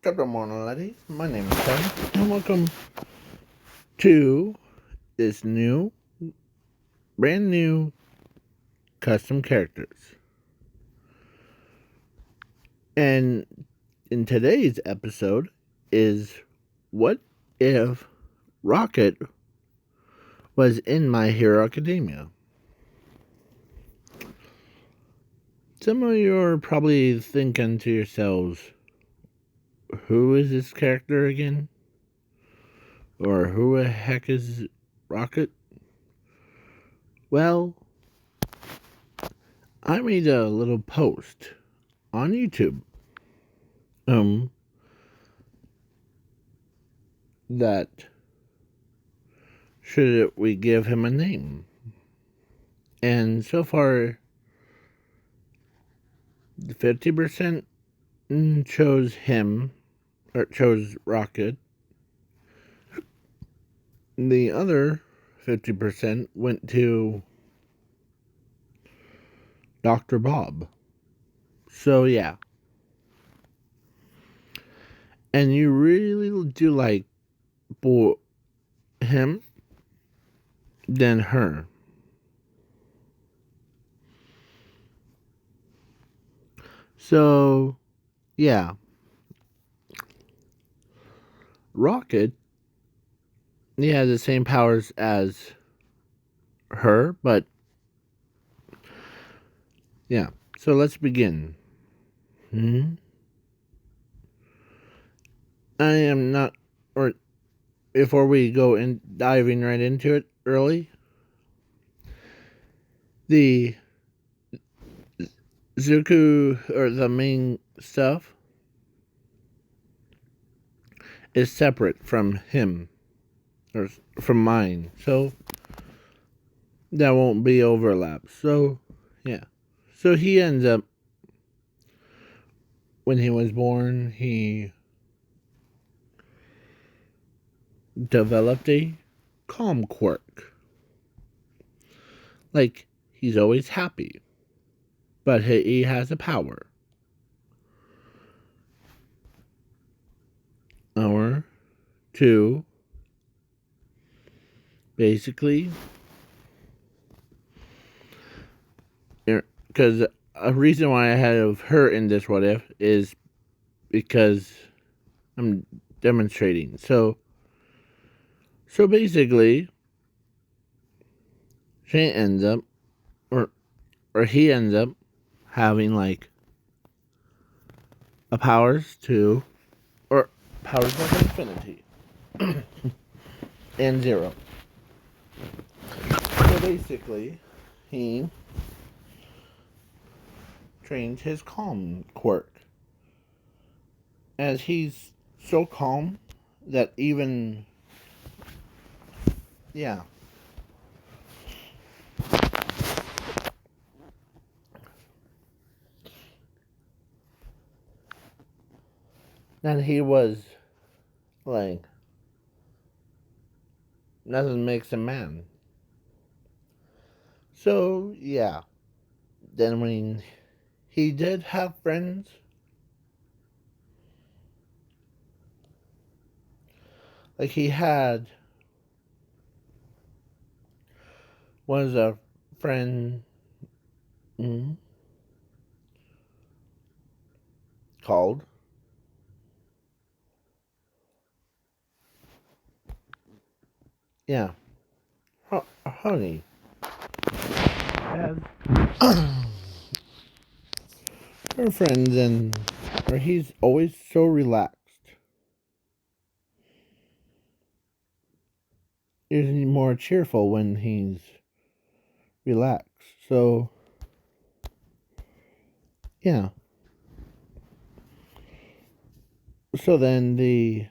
Good morning, ladies. My name is Ted, and welcome to this brand new custom characters. And in today's episode is what if Rocket was in My Hero Academia? Some of you are probably thinking to yourselves, who is this character again? Or who the heck is Rocket? Well, I made a little post on YouTube um that should we give him a name. And so far 50% chose him, or chose Rocket. The other 50% went to Dr. Bob. So yeah. And you really do like him than her. So yeah. Rocket, he has the same powers as her, but yeah. So let's begin. I am not, or before we go in diving right into it early, the Zuko, or the main stuff, is separate from him, or from mine, so that won't be overlap. So yeah, so he ends up, when he was born, he developed a calm quirk. Like, he's always happy, but he has a power. Or to basically, because a reason why I have her in this what if is because I'm demonstrating. So basically, she ends up, or he ends up having like a powers to, or powers of infinity and zero. So basically, he trains his calm quirk, as he's so calm that even, yeah, that he was like, nothing makes a man. So yeah, then when he did have friends, like he had, was a friend mm, called, yeah, Honey. And her friends, and or he's always so relaxed. He's more cheerful when he's relaxed. So yeah. So then the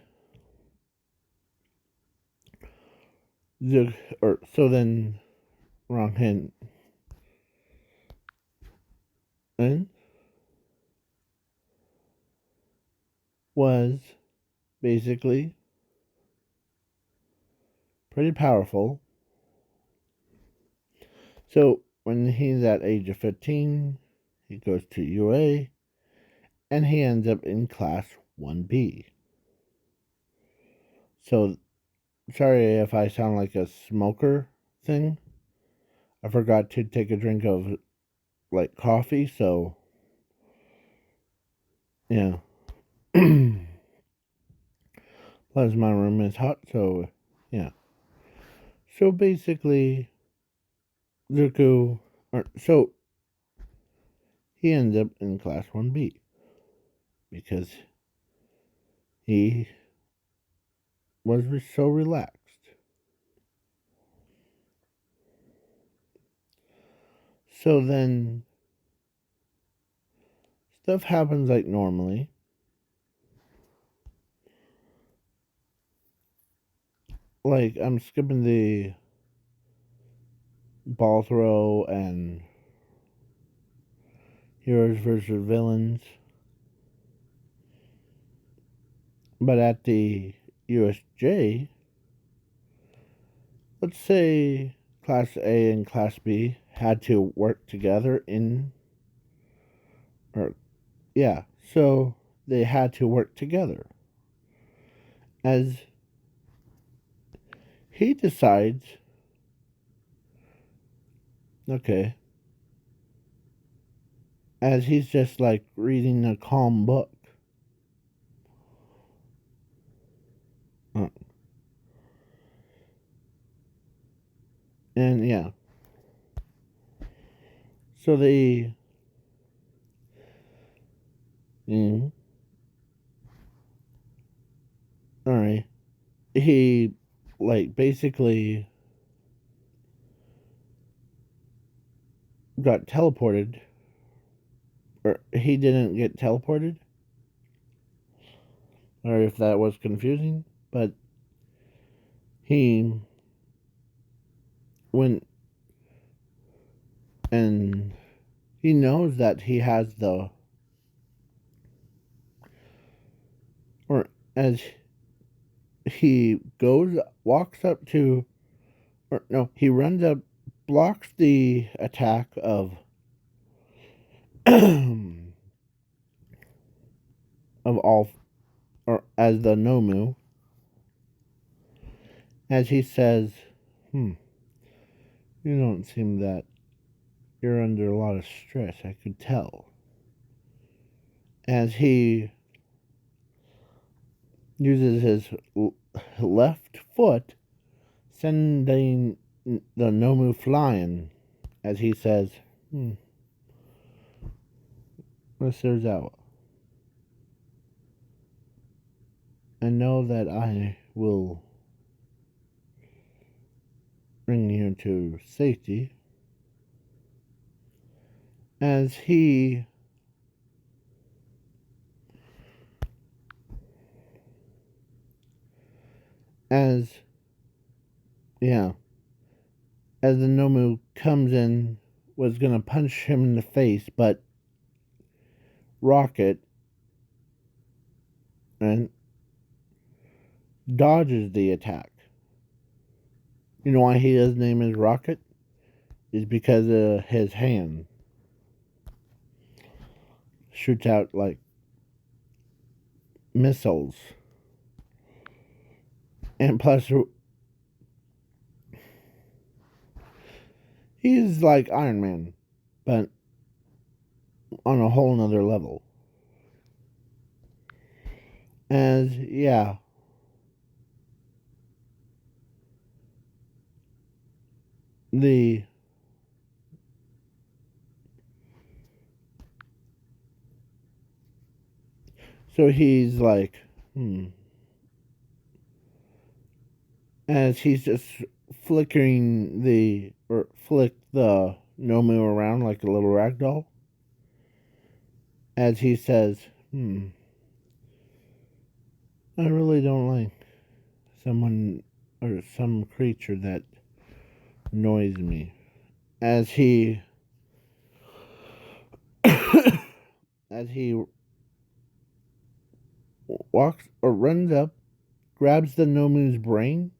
or so then wrong hint. And was basically pretty powerful. So when he's at age of 15, he goes to UA, and he ends up in class 1B. So, sorry if I sound like a smoker thing. I forgot to take a drink of, like, coffee, so, yeah. Plus, my room is hot, so, yeah. So, basically, Zuko, so, he ends up in Class 1B because he was so relaxed. So then, stuff happens like normally. Like, I'm skipping the ball throw and heroes versus villains. But at the USJ, let's say Class A and Class B had to work together so they had to work together. As he decides, okay, as he's just like reading a calm book. And yeah. So they. Alright. He, like, basically got teleported. Or he didn't get teleported. Or if that was confusing. But he went and he knows that he has the. Or as he walks up to. Or no, he runs up, blocks the attack of. of all. Or as the Nomu. As he says, you don't seem that you're under a lot of stress, I could tell. As he uses his left foot, sending the Nomu flying, as he says, Mr. Zawa, I know that I will bring you to safety. As he as the Nomu comes in, was gonna punch him in the face, but Rocket and dodges the attack. You know why his name is Rocket? Is because his hand shoots out like missiles. And plus, he's like Iron Man, but on a whole nother level. As, yeah. So he's like, as he's just flick the Nomu around like a little rag doll. As he says, I really don't like someone or some creature that annoys me. As he walks or runs up, grabs the Nomu's brain,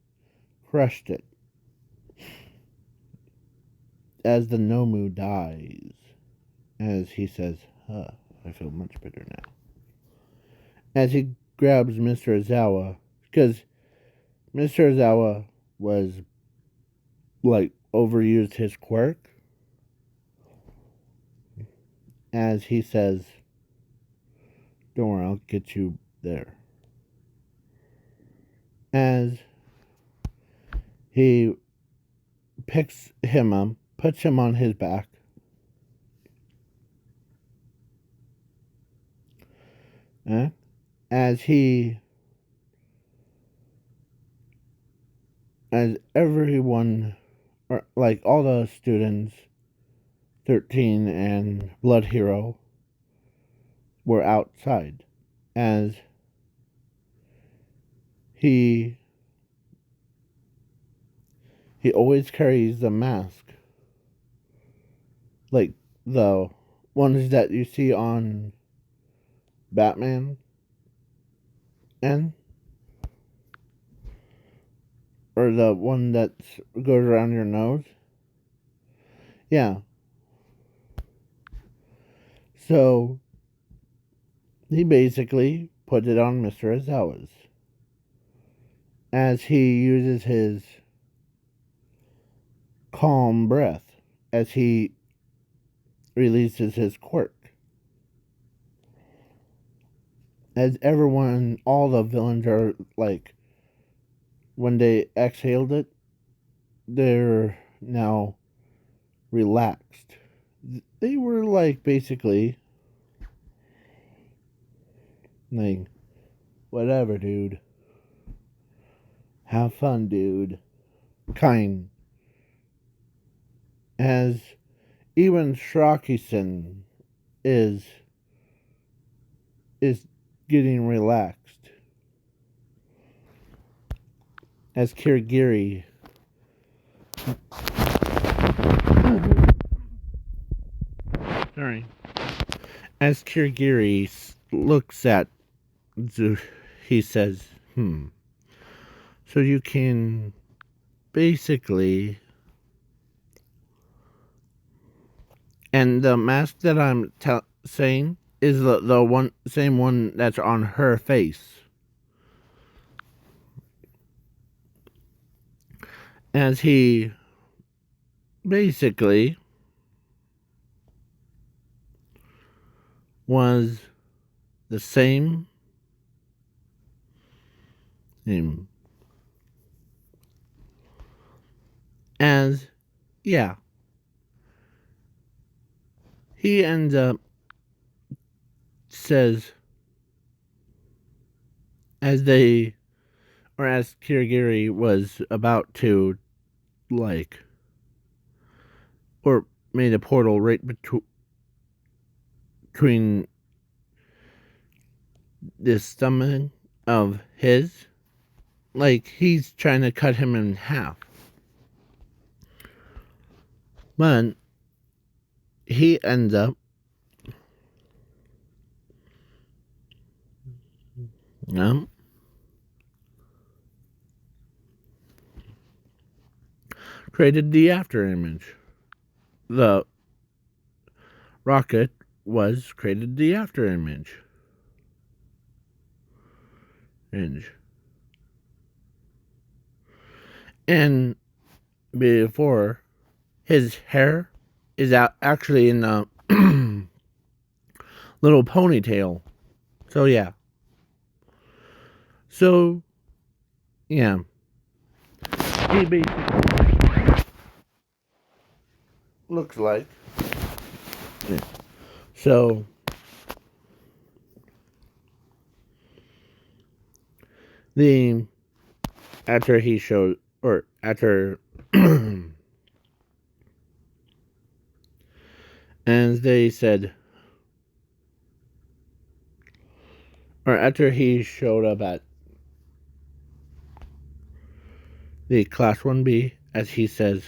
crushed it. As the Nomu dies, as he says, I feel much better now. as he grabs Mr. Ozawa, because Mr. Ozawa was like overused his quirk, as he says, "Don't worry, I'll get you there." As he picks him up, puts him on his back, eh? as everyone, or like all the students, 13 and Blood Hero, were outside, as he always carries the mask, like the ones that you see on Batman, and or the one that goes around your nose. Yeah. So he basically put it on Mr. Ozawa's, as he uses his calm breath as he releases his quirk. As everyone, all the villains are like, when they exhaled it, they're now relaxed. They were like basically like, whatever, dude. Have fun, dude. Kind. As even Shrakisen is getting relaxed. As Kirigiri sorry. As Kirigiri looks at he says, so you can basically, and the mask that I'm saying is the one same one that's on her face. As he basically was the same name as, yeah, he ends up says, as they, or as Kirigiri was about to, like, or made a portal right between this stomach of his, like he's trying to cut him in half. But he ends up created the after image. The rocket was created the after image. And before, his hair is actually in a little ponytail. So yeah. So yeah. He basically looks like. Yeah. So the after he showed, or after as they said, or after he showed up at the Class 1B, as he says,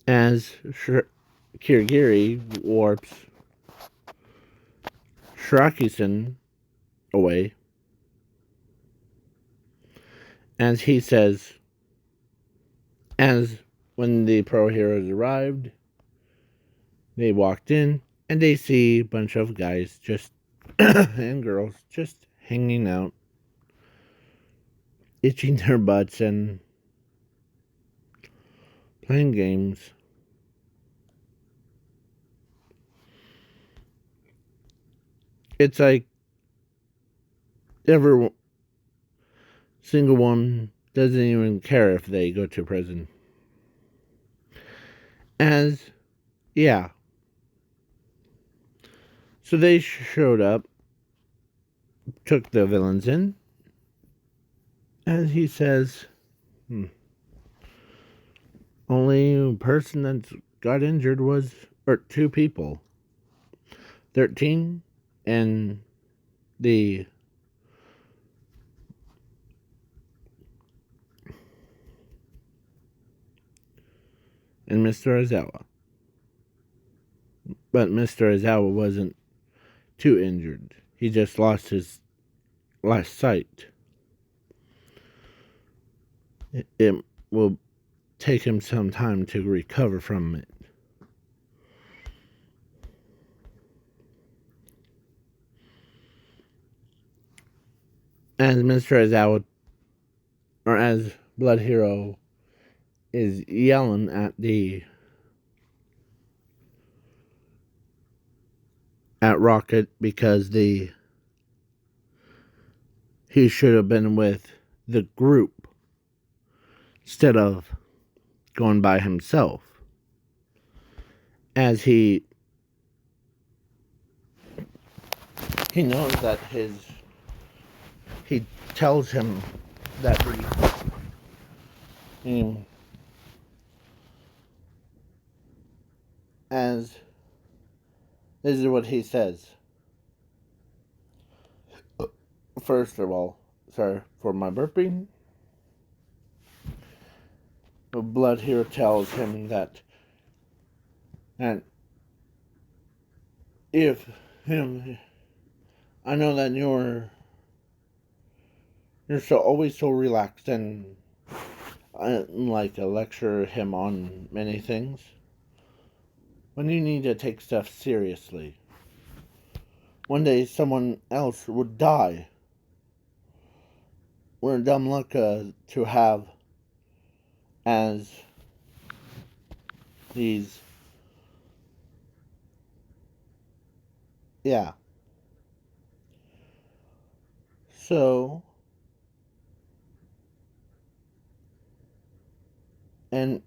as Kirigiri warps Shrakisen away, as he says, as when the pro heroes arrived, they walked in, And they see a bunch of guys just and girls just hanging out, itching their butts and playing games. It's like every single one doesn't even care if they go to prison. As, yeah. So they showed up, took the villains in, and he says, only person that got injured was, or two people, 13 and the and Mr. Ozawa. But Mr. Ozawa wasn't too injured. He just lost his last sight. It will take him some time to recover from it. As Mr. Ozawa, or as Blood Hero is yelling at Rocket because he should have been with the group instead of going by himself. As he knows that he tells him that as this is what he says. First of all, sorry for my burping. The Blood Hero tells him that, and if him, I know that you're always so relaxed, and I like to lecture him on many things. When you need to take stuff seriously, one day someone else would die. We're dumb luck to have as these, yeah. So, and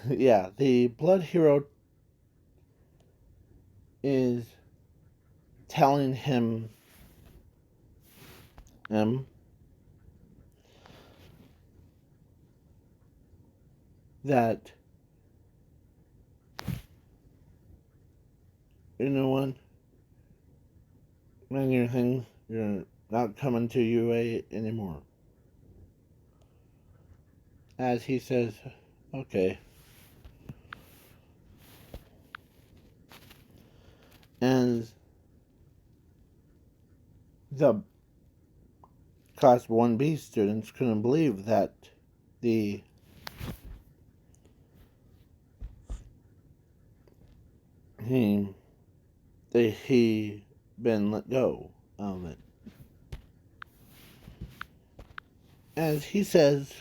yeah, the Blood Hero is telling him that, you know what, man, you're not coming to UA anymore. As he says, okay. And the Class 1B students couldn't believe that he been let go of it. As he says,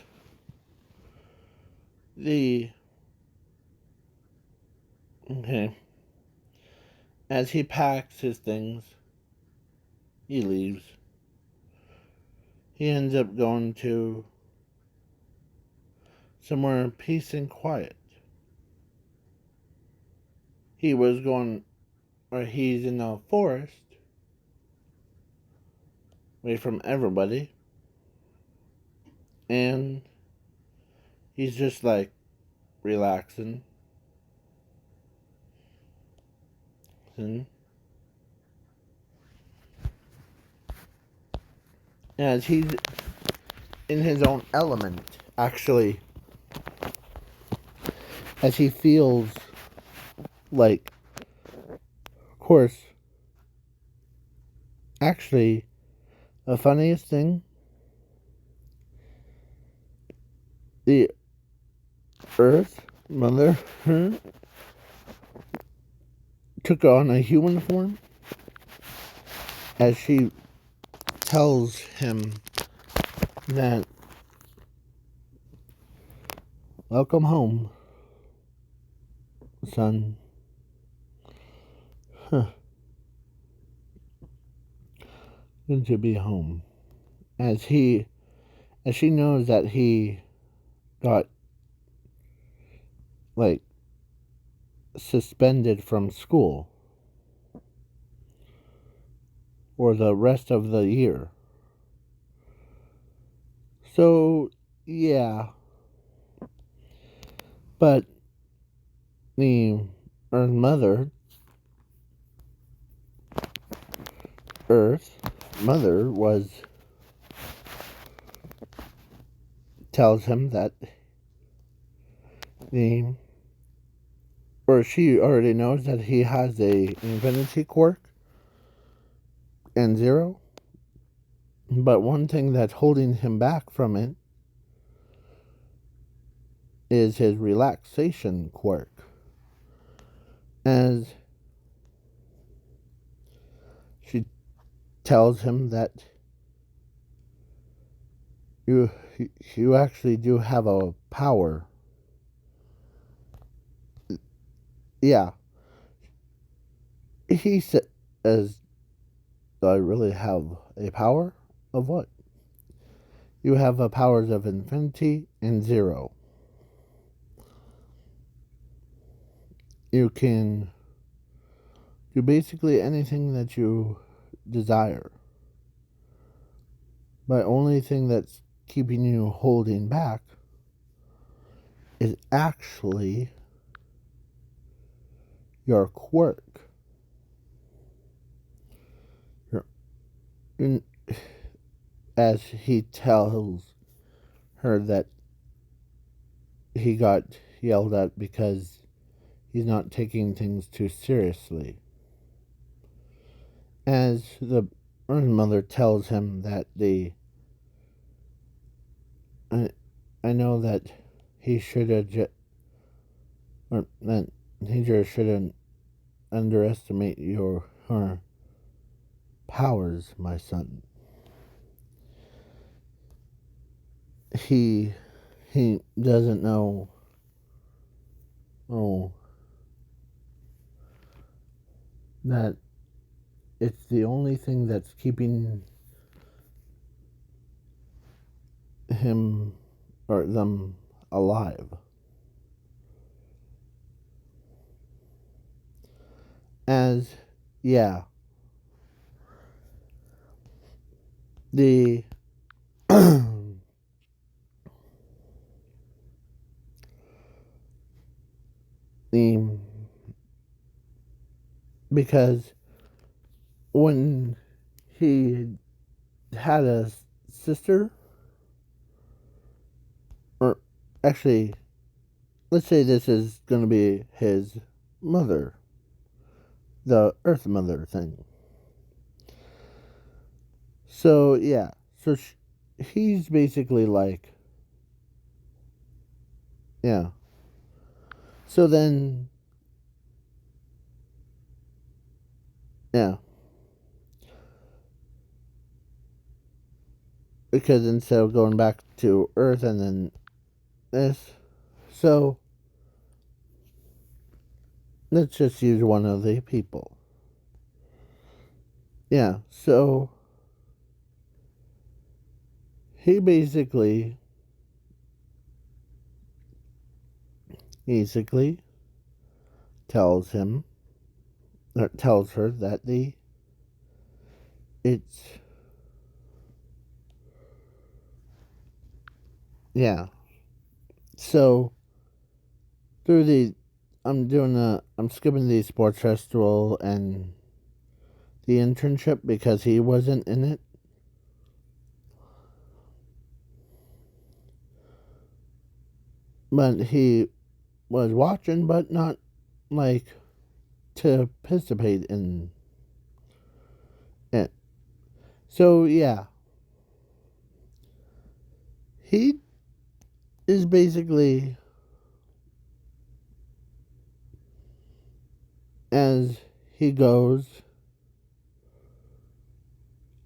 as he packs his things, he leaves. He ends up going to somewhere in peace and quiet. He's in a forest, away from everybody, and he's just like relaxing. As he's in his own element, actually, as he feels like, of course, actually, the funniest thing, the Earth, Mother, took on a human form, as she tells him that, welcome home, son. Huh. Good to be home. As she knows that he got, like, suspended from school for the rest of the year. So, yeah. But her mother, Earth mother, tells him that she already knows that he has a infinity quirk and zero. But one thing that's holding him back from it is his relaxation quirk. As she tells him that you actually do have a power. Yeah. He says, do I really have a power? Of what? You have the powers of infinity and zero. You can do basically anything that you desire. But only thing that's keeping you holding back is actually your quirk. As he tells her that he got yelled at because he's not taking things too seriously. As the Earth Mother tells him that I know that he should have or that he just shouldn't underestimate her powers, my son. He doesn't know. That it's the only thing that's keeping him or them alive. As, yeah, the the because when he had a sister, or actually, let's say this is going to be his mother, the Earth Mother thing. So, yeah, so he's basically like, yeah. So then, yeah. Because instead of going back to Earth and then this, so let's just use one of the people. Yeah, so he basically tells him, or tells her that it's, yeah. So through I'm skipping the sports festival and the internship because he wasn't in it. But he was watching, but not like to participate in it. So yeah, he is basically, as he goes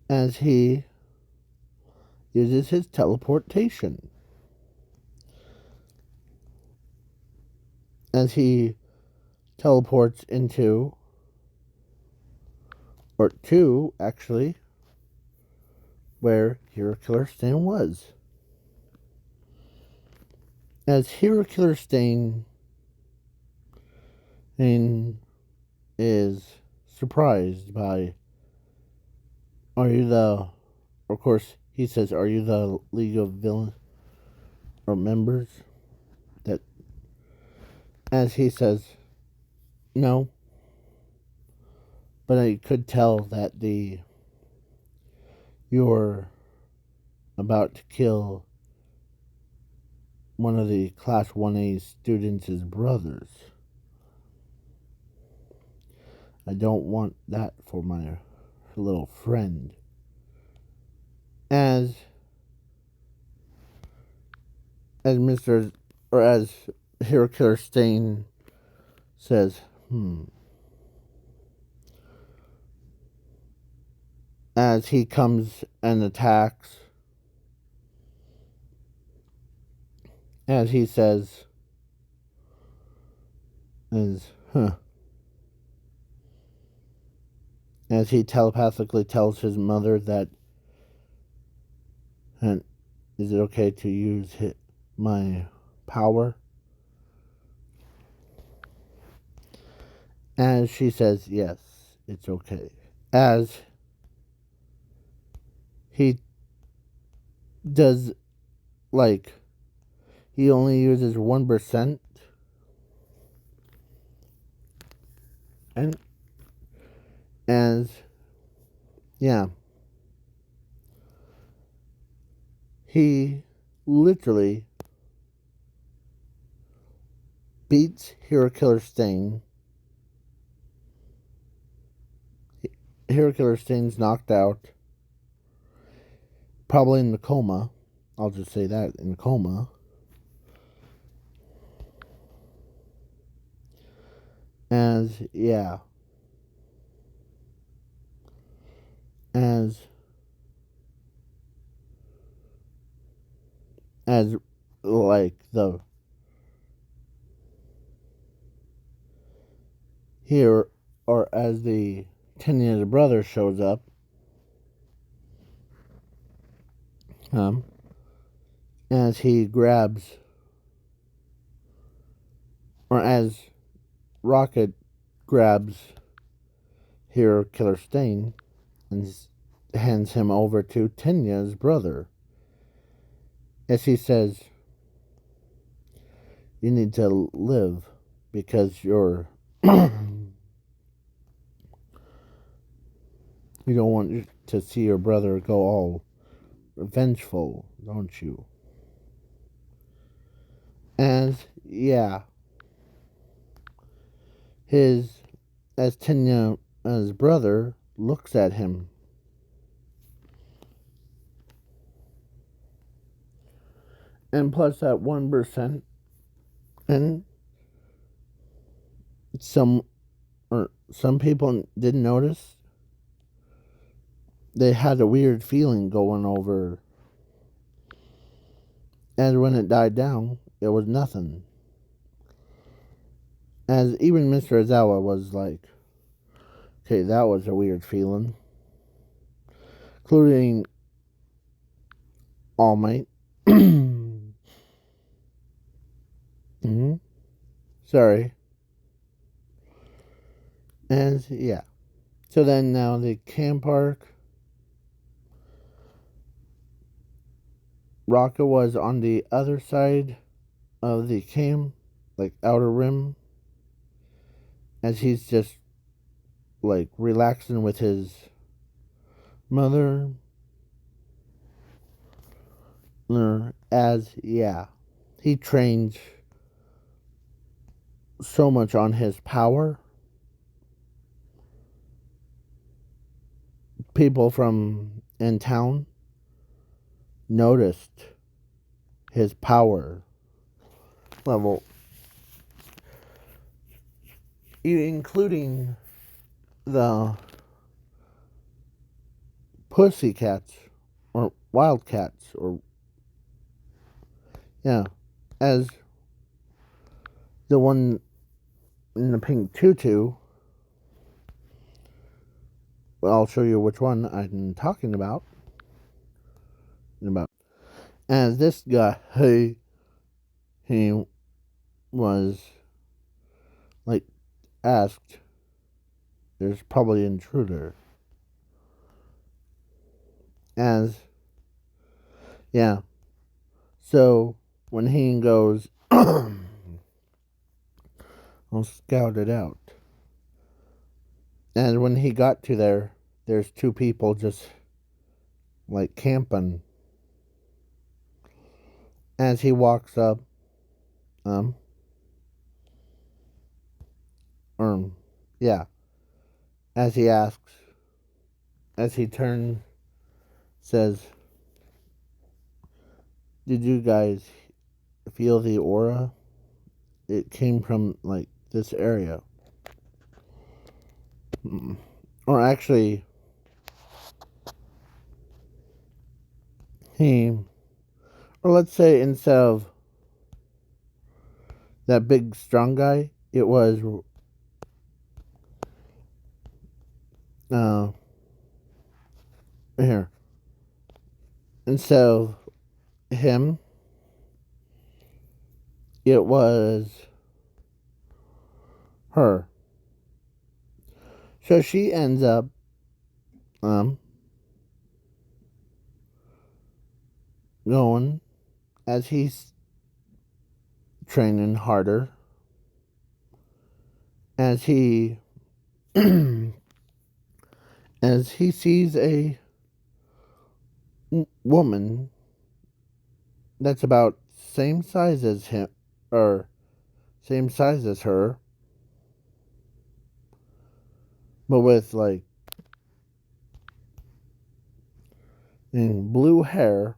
as he uses his teleportation. As he teleports into, or to, actually, where Hero Killer Stain was. As Hero Killer Stain is surprised by, are you the, of course, he says, are you the League of Villains or members? That, as he says, no. But I could tell that you're about to kill one of the Class 1A students' brothers. I don't want that for my little friend. As Mr. or as Hero Killer Stain says, as he comes and attacks, as he says, as he telepathically tells his mother that, is it okay to use my power? As she says, yes, it's okay. As he does, like, he only uses 1%. And he literally beats Hero Killer Stain. Hero Killer Stain's knocked out, probably in the coma. I'll just say that, in coma. As like the here, or as the 10-year brother shows up, as he grabs, or as Rocket grabs Hero Killer Stain and hands him over to Tenya's brother. As he says, you need to live because you're you don't want to see your brother go all vengeful, don't you? As Tenya's brother looks at him. And plus that 1%, and some people didn't notice. They had a weird feeling going over. And when it died down, it was nothing. As even Mr. Ozawa was like, okay, that was a weird feeling. Including All Might. Sorry. And so then now the camp park. Rocket was on the other side of the camp, like outer rim, as he's just like relaxing with his mother. As he trained so much on his power. People from in town noticed his power level, including the pussycats or wildcats or yeah, as the one in the pink tutu. Well, I'll show you which one I'm talking about. As this guy, he was like asked, there's probably an intruder. As yeah, so when he goes, I'll scout it out. And when he got to there, there's two people just like camping. As he walks up, or yeah, as he asks, as he turns, says, "Did you guys feel the aura? It came from like this area." Or actually, or let's say instead of that big strong guy, it was here. Instead of him, it was her. So she ends up going as he's training harder, as he as he sees a woman that's about same size as him, or same size as her, but with like blue hair.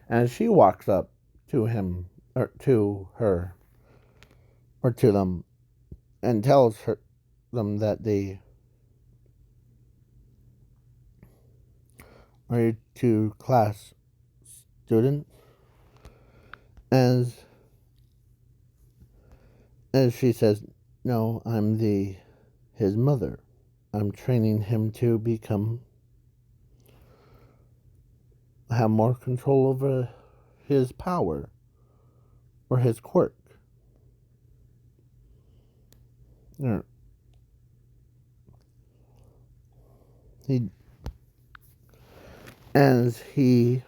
As she walks up to him, or to her, or to them, and tells them that they are two class students. As she says, "No, I'm his mother. I'm training him to have more control over his power or his quirk." He as he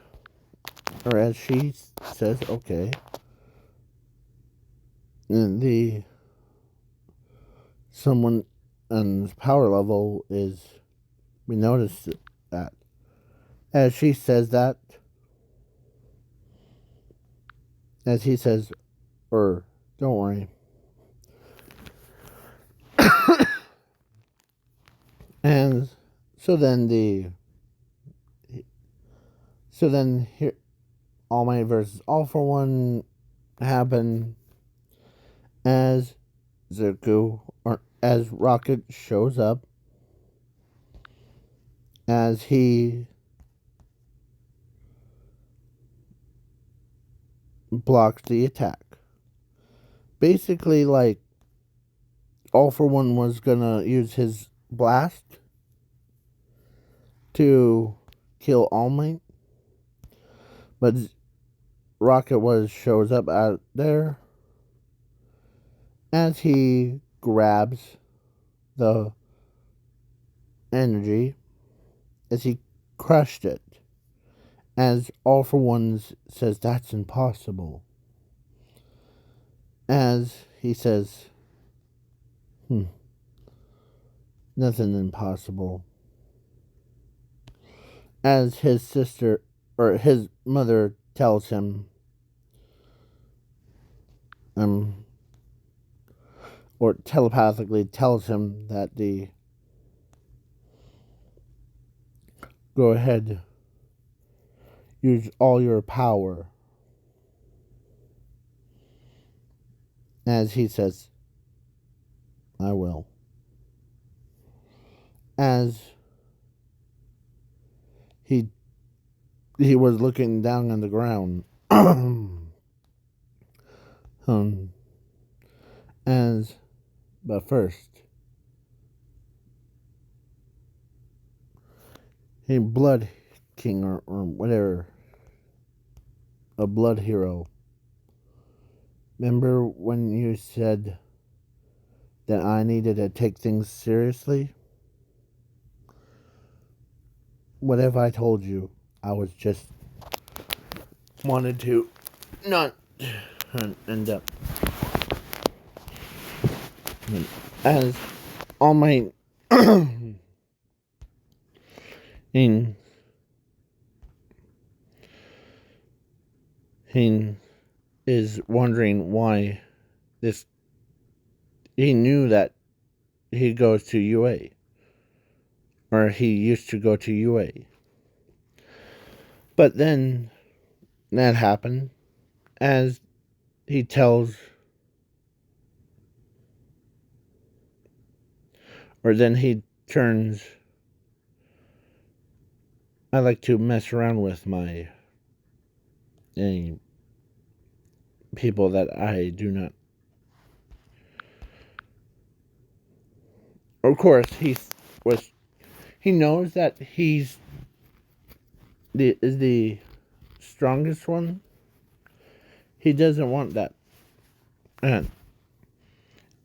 or as she says, "Okay." And someone and power level is, we notice that as she says that, as he says, or don't worry. And so then here, All Might versus All for One happen as Zuko, or as Rocket shows up, as he blocks the attack. Basically, like, All for One was gonna use his blast to kill All Might, but Rocket shows up out there as he grabs the energy, as he crushed it, as All for One says that's impossible, as he says, nothing impossible, as his sister or his mother tells him, or telepathically tells him that go ahead, use all your power. As he says, I will. as he he was looking down on the ground. As but first, a blood king or whatever, a blood hero. Remember when you said that I needed to take things seriously? What have I told you? I was just wanted to not end up as all my in he is wondering why this he knew that he goes to UA, or he used to go to UA, but then that happened as he tells, or then he turns. I like to mess around with my people that I do not. Of course, he knows that he's the strongest one. He doesn't want that, and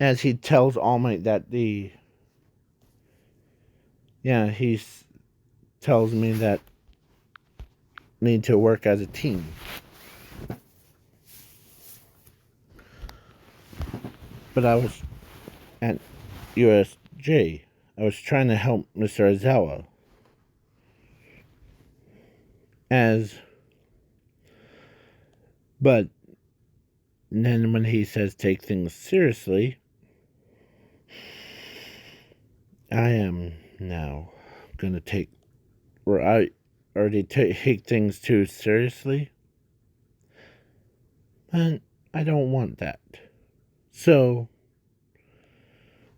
as he tells All Might that he tells me that need to work as a team. But I was at USJ. I was trying to help Mr. Aizawa. But then when he says take things seriously, I am now gonna take, or I already take things too seriously. And I don't want that. So,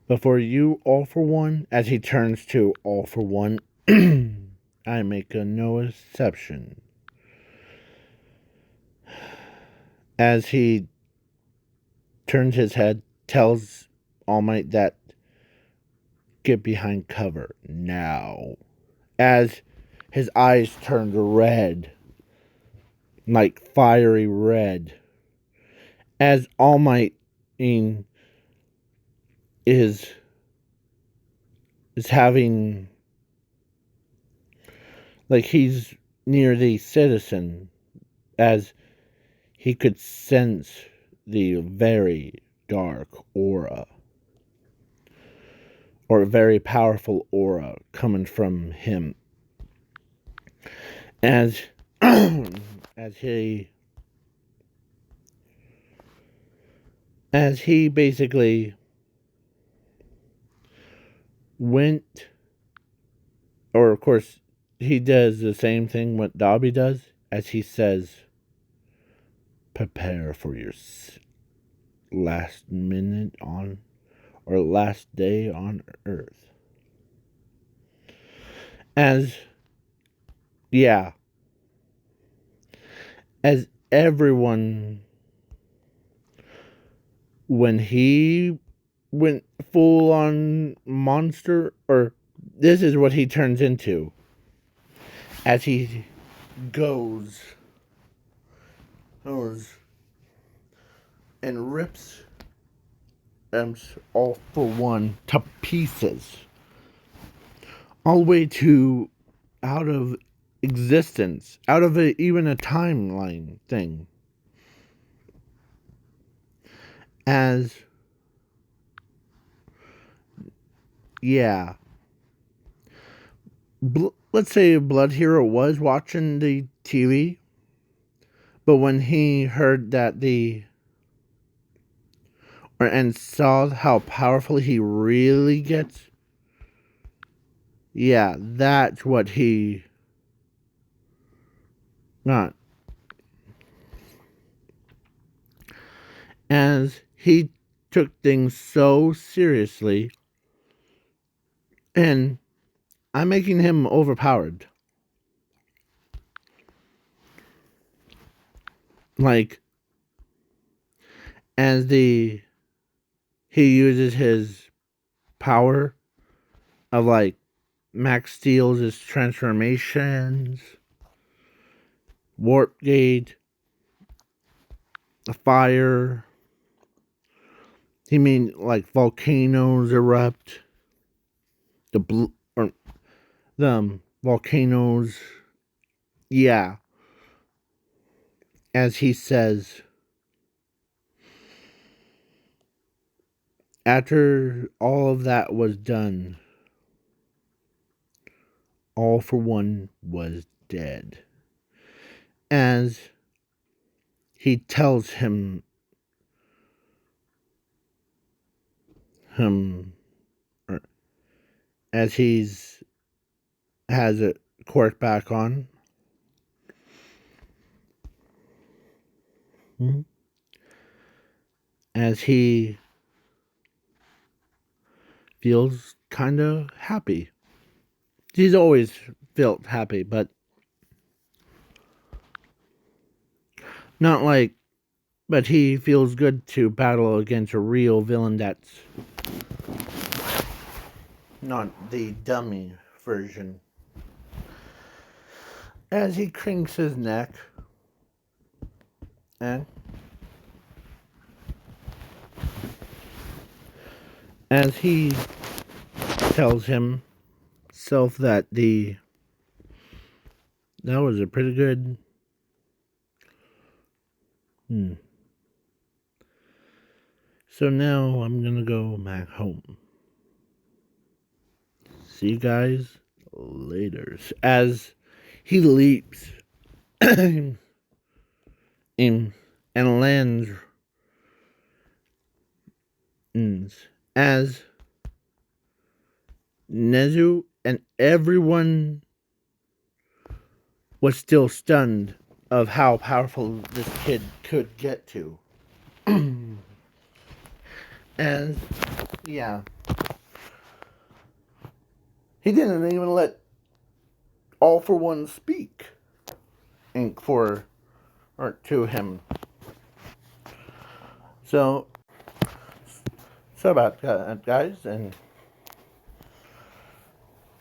before you All For One, as he turns to All For One, I make a no exception. As he turns his head, tells All Might that get behind cover now. As his eyes turned red, like fiery red, as All Might is having, like he's near the citizen, as he could sense the very dark aura, or a very powerful aura coming from him. As he basically went, or of course he does the same thing what Dobby does, as he says, prepare for your last minute on, or last day on Earth. As everyone, when he went full on monster, or this is what he turns into, as he goes and rips them All For One to pieces, all the way to out of existence, out of even a timeline thing. As let's say Blood Hero was watching the TV, but when he heard that and saw how powerful he really gets, that's what he got. As he took things so seriously, and I'm making him overpowered. Like, as he uses his power of, like, Max Steel's transformations, Warp Gate, the fire. He mean, like, volcanoes erupt. The volcanoes. Yeah. As he says, after all of that was done, All for One was dead. As he tells him, or as has a cork back on. As he feels kind of happy. He's always felt happy, but not like, but he feels good to battle against a real villain that's not the dummy version. As he cranks his neck, and as he tells himself that that was a pretty good. So now I'm gonna go back home. See you guys later. As he leaps in and lands as Nezu and everyone was still stunned of how powerful this kid could get to. And yeah, he didn't even let All for One speak to him. So about that, guys, and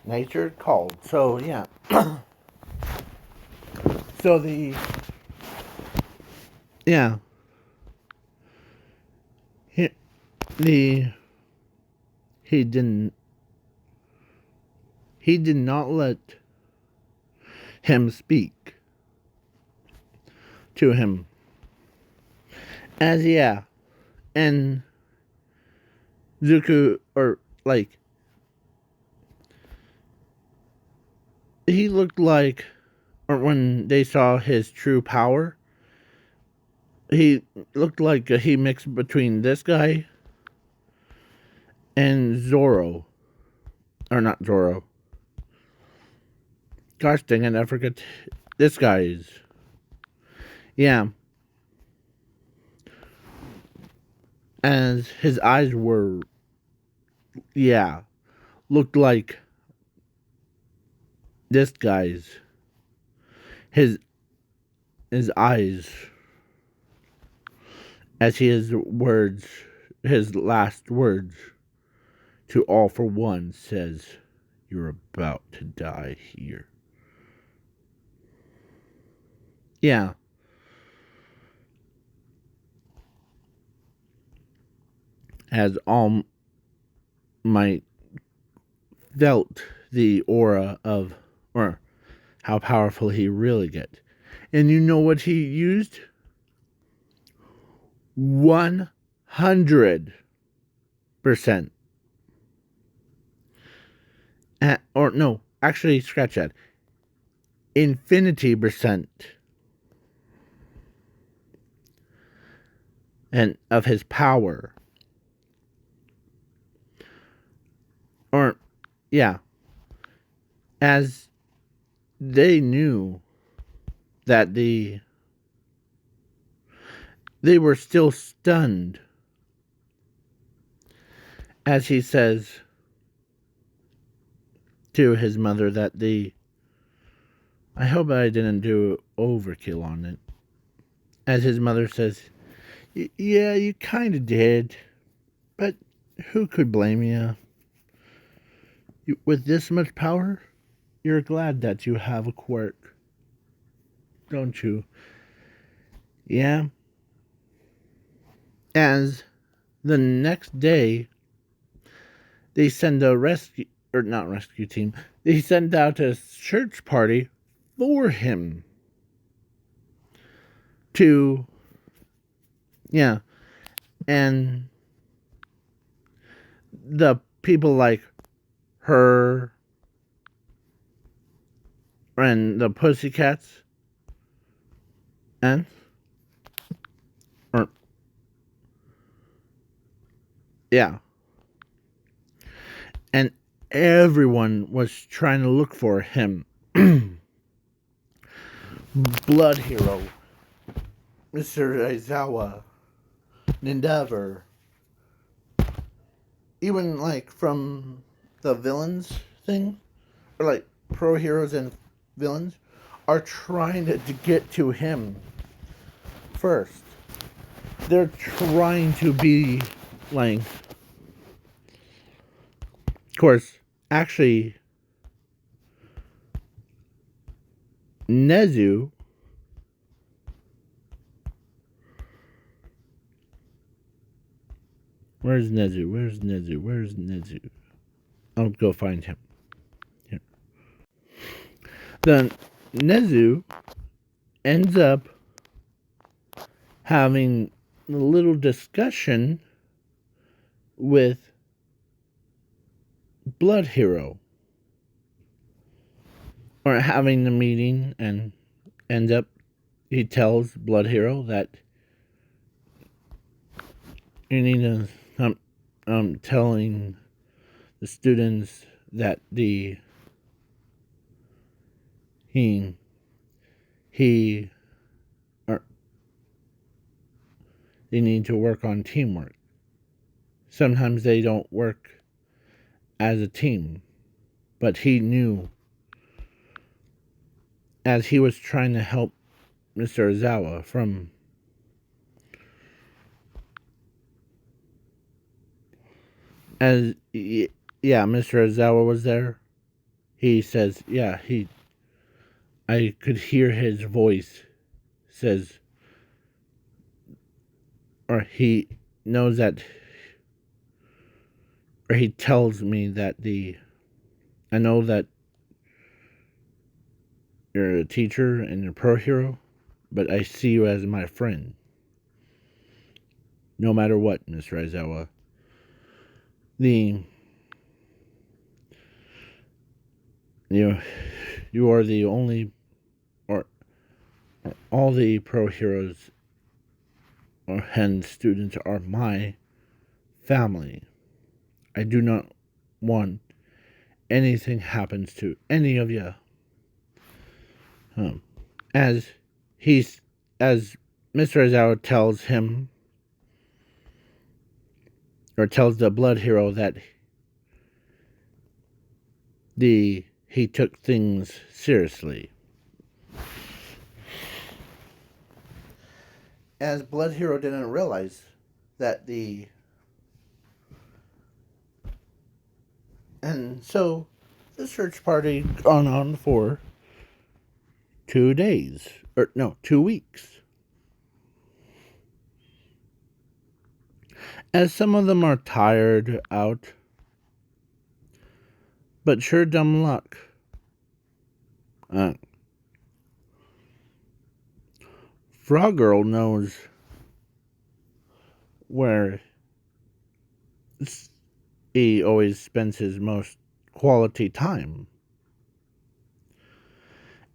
nature called. So yeah. So he did not let him speak to him. As and Zuko, or like, he looked like, or when they saw his true power, he looked like he mixed between this guy and Zoro. Or not Zoro. Gosh dang it, I forget. This guy's. Yeah. As his eyes were, looked like this guy's. His eyes, as his last words to All for One says, "You're about to die here." Yeah. As All Might felt the aura of, or how powerful he really gets. And you know what he used? 100%. Or no, actually scratch that. Infinity%. And of his power. Or, as they knew that they were still stunned. As he says, to his mother that I hope I didn't do overkill on it. As his mother says, yeah, you kind of did, but who could blame you? With this much power, you're glad that you have a quirk, don't you? Yeah. As the next day, they send a rescue, or not rescue team, they send out a search party for him to, yeah, and the people like her and the Pussycats and, or, yeah, and everyone was trying to look for him. Blood Hero, Mr. Aizawa, Endeavor, even like from the villains thing, or like pro heroes and villains, are trying to get to him first. They're trying to be like, of course, actually, Nezu. Where's Nezu? Where's Nezu? Where's Nezu? I'll go find him. Here. Then Nezu ends up having a little discussion with Blood Hero. Or having the meeting, and ends up, he tells Blood Hero that you need to telling the students that he or they need to work on teamwork. Sometimes they don't work as a team, but he knew as he was trying to help Mr. Ozawa from as yeah, Mr. Ozawa was there. He says, yeah, I could hear his voice says, or he knows that, or he tells me that I know that you're a teacher and you're a pro hero, but I see you as my friend. No matter what, Mr. Aizawa. You are the only, or all the pro heroes and students are my family. I do not want anything happens to any of you. As Mr. Aizawa tells him, or tells the Blood Hero that he took things seriously. As Blood Hero didn't realize that and so the search party gone on for 2 days, or no, 2 weeks. As some of them are tired out, but sure dumb luck. Frog Girl knows where he always spends his most quality time.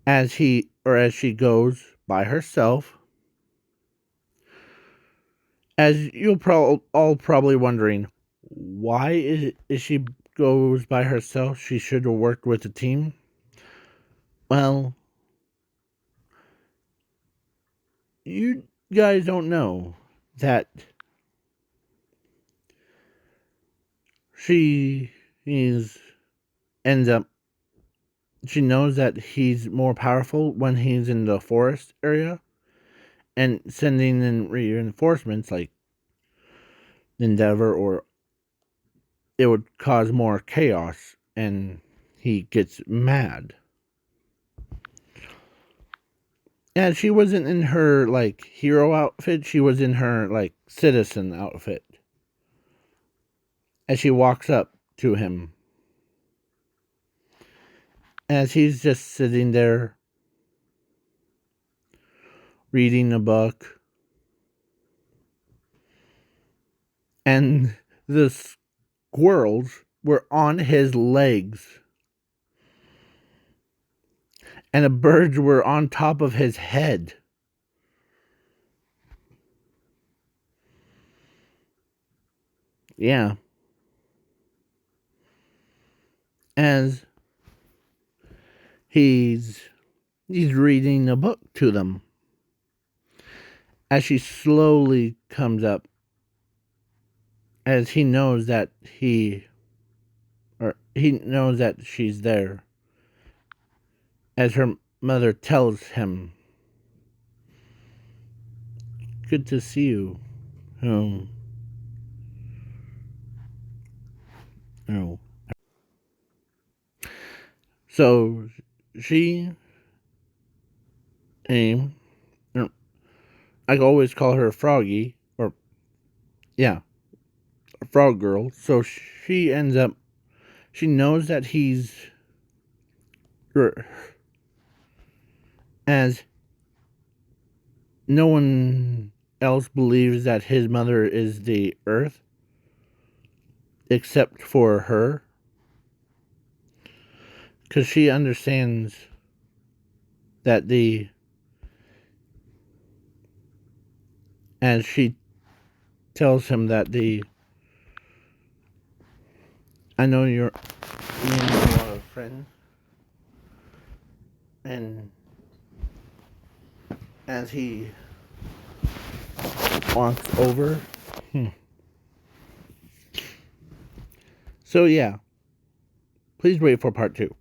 As she goes by herself. As you'll all probably wondering, why is she goes by herself? She should have worked with a team. Well, you guys don't know that she ends up she knows that he's more powerful when he's in the forest area, and sending in reinforcements like Endeavor, or it would cause more chaos, and he gets mad. And she wasn't in her like hero outfit, she was in her like citizen outfit. As she walks up to him, as he's just sitting there reading a book, and the squirrels were on his legs, and the birds were on top of his head. Yeah. As he's reading a book to them. As she slowly comes up, as he knows that he knows that she's there. As her mother tells him, "Good to see you." Oh. Oh. So she, I always call her Froggy, or yeah, a frog girl. So she ends up, she knows that he's, as no one else believes that his mother is the Earth, except for her. Because she understands that as she tells him that I know you're a friend, and as he walks over. So yeah, please wait for part 2.